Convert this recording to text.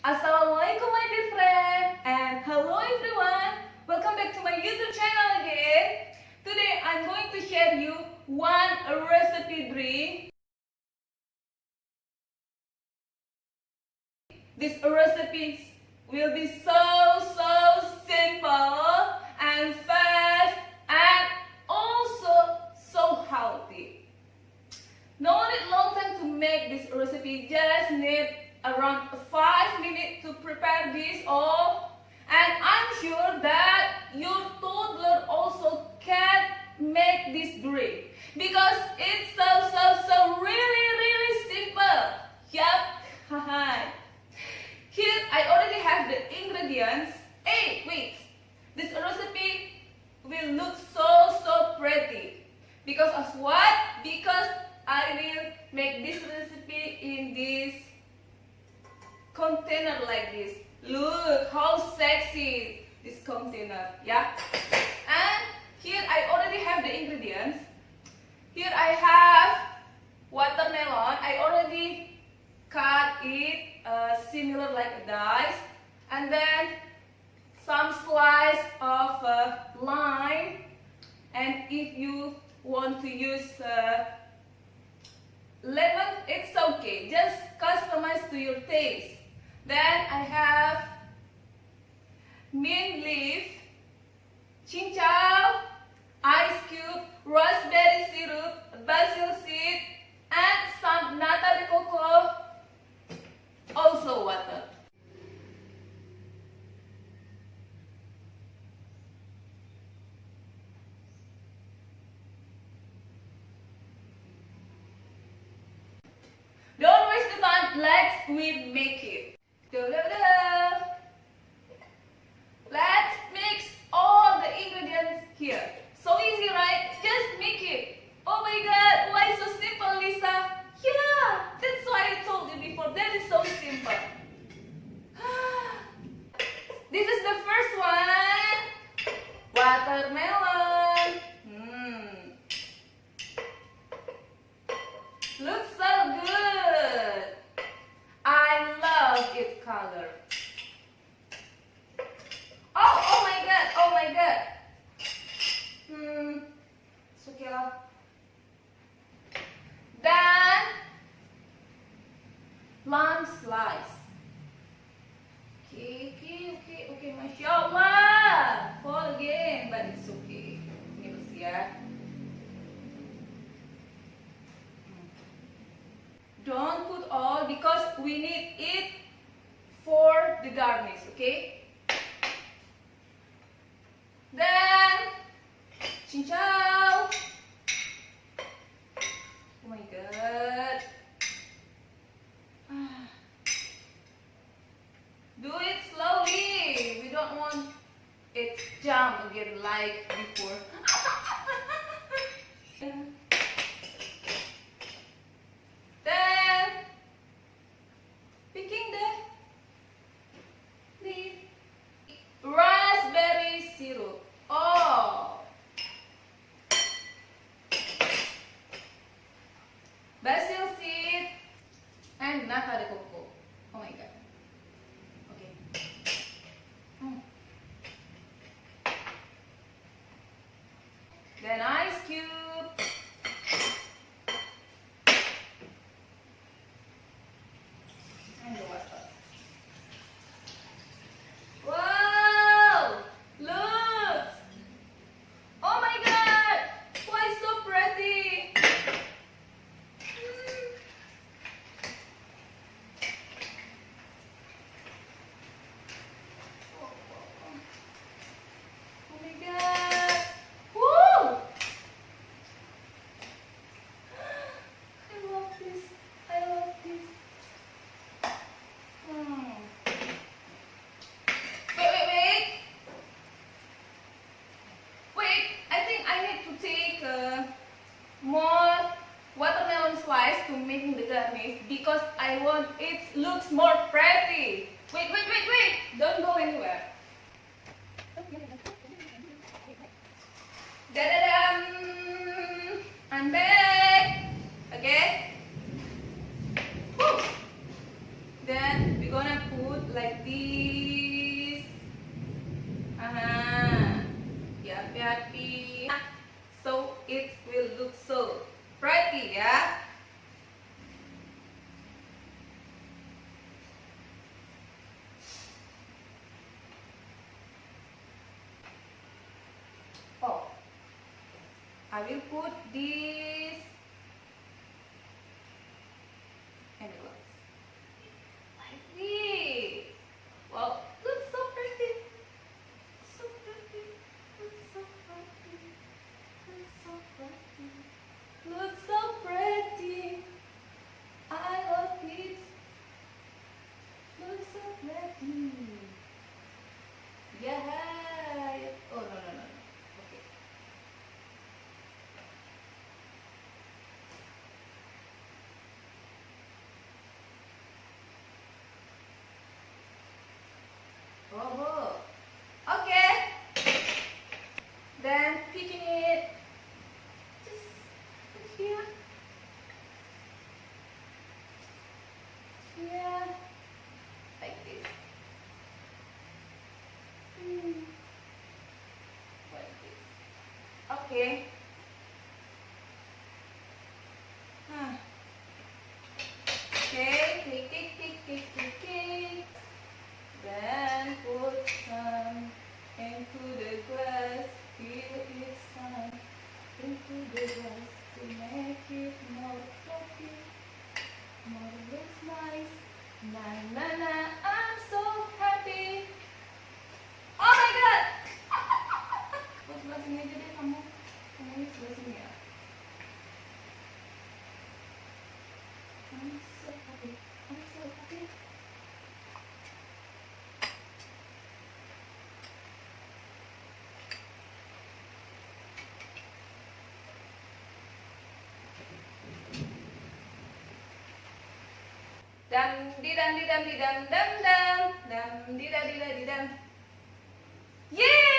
Assalamualaikum my dear friend, and hello everyone. Welcome back to my YouTube channel again. Today I'm going to share you one recipe drink. This recipe will be so simple and fast and also so healthy. No need long time to make this recipe, just need around 5 minutes to prepare this all, and I'm sure that your toddler also can make this drink because it's so really simple. Yup. Here I already have the ingredients. Hey, wait, this recipe will look so pretty because of what? Because I will make this recipe in this container like this. Look how sexy this container, yeah. And here I already have the ingredients. Here I have watermelon. I already cut it similar like a dice, and then some slice of lime, and if you want to use lemon, it's okay, just customize to your taste. Then I have mint leaf, cincau, ice cube, raspberry syrup, basil seed, and some nata de coco, also water. Don't waste the time, let's make it. Let's mix all the ingredients here. So easy, right? Just make it. Oh my god, why so simple, Lisa? Yeah, that's why I told you before. That is so simple. This is the first one. Watermelon. Looks so good. I love its color. Oh my god. It's okay lah. Then lime slice. Okay, Masya Allah. Fall again, but it's okay. Ini bersih ya. Don't put all because we need it for the garnish, okay? Then cincau. Oh my god. Do it slowly. We don't want it jump again like before. Then picking the leaf, raspberry syrup. Oh, basil seed and nata de coco. Oh my god. Okay. Then ice cube. More watermelon slice to making the garnish because I want it looks more pretty. Wait. Don't go anywhere. I'm back. Okay. Woo. Then we're gonna put like I will put this and glass like this. Wow, looks so pretty. So pretty. Looks so pretty. Looks so pretty. Looks so pretty. I love it. Looks so pretty. Yeah. Oh no. Okay. Oh. Okay. Then picking it. Just put here. Here. Like this. Like this. Okay. Okay, take. Then put some into the glass. Fill it some into the glass to make it more fluffy, more looks nice. Na, I'm so happy. Oh my god! Buat sebelah sini aja deh kamu. Kamu ini sebelah sini ya. I'm so happy. I'm so happy. Dam di dam di dam di dam dam dam dam di da di dam. Yay!